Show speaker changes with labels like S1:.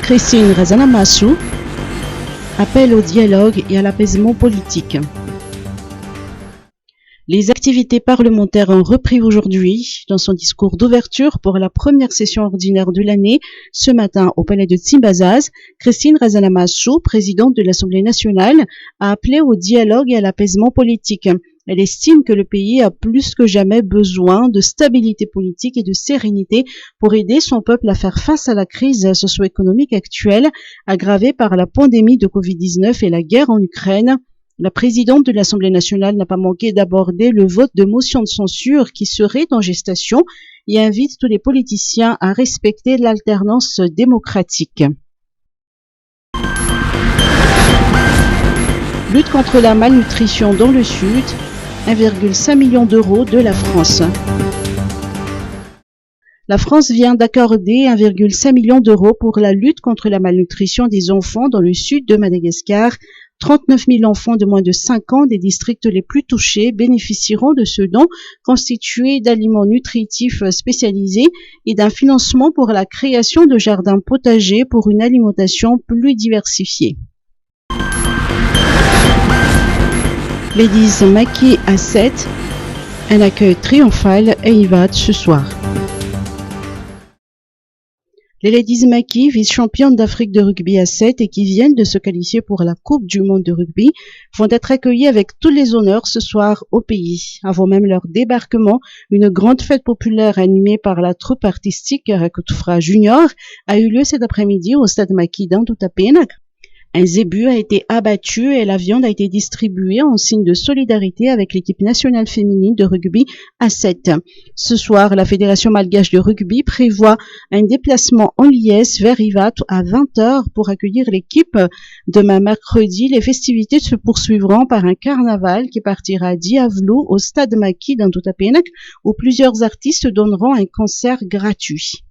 S1: Christine Razanamassou appelle au dialogue et à l'apaisement politique. Les activités parlementaires ont repris aujourd'hui. Dans son discours d'ouverture pour la première session ordinaire de l'année, ce matin au palais de Tsimbazaz, Christine Razanamassou, présidente de l'Assemblée nationale, a appelé au dialogue et à l'apaisement politique. Elle estime que le pays a plus que jamais besoin de stabilité politique et de sérénité pour aider son peuple à faire face à la crise socio-économique actuelle, aggravée par la pandémie de Covid-19 et la guerre en Ukraine. La présidente de l'Assemblée nationale n'a pas manqué d'aborder le vote de motion de censure qui serait en gestation et invite tous les politiciens à respecter l'alternance démocratique. Lutte contre la malnutrition dans le Sud, 1,5 million d'euros de la France. La France vient d'accorder 1,5 million d'euros pour la lutte contre la malnutrition des enfants dans le sud de Madagascar. 39 000 enfants de moins de 5 ans des districts les plus touchés bénéficieront de ce don constitué d'aliments nutritifs spécialisés et d'un financement pour la création de jardins potagers pour une alimentation plus diversifiée. Ladies Maki à 7, un accueil triomphal à Ivat ce soir. Les Ladies Maki, vice-championnes d'Afrique de rugby à 7 et qui viennent de se qualifier pour la Coupe du monde de rugby, vont être accueillies avec tous les honneurs ce soir au pays. Avant même leur débarquement, une grande fête populaire animée par la troupe artistique Rakutufra Junior a eu lieu cet après-midi au stade Maki d'Antoutapenak. Un zébu a été abattu et la viande a été distribuée en signe de solidarité avec l'équipe nationale féminine de rugby à 7. Ce soir, la Fédération malgache de rugby prévoit un déplacement en liesse vers Ivat à 20h pour accueillir l'équipe. Demain mercredi, les festivités se poursuivront par un carnaval qui partira d'Iavlou au stade Maki d'Antoutapenak où plusieurs artistes donneront un concert gratuit.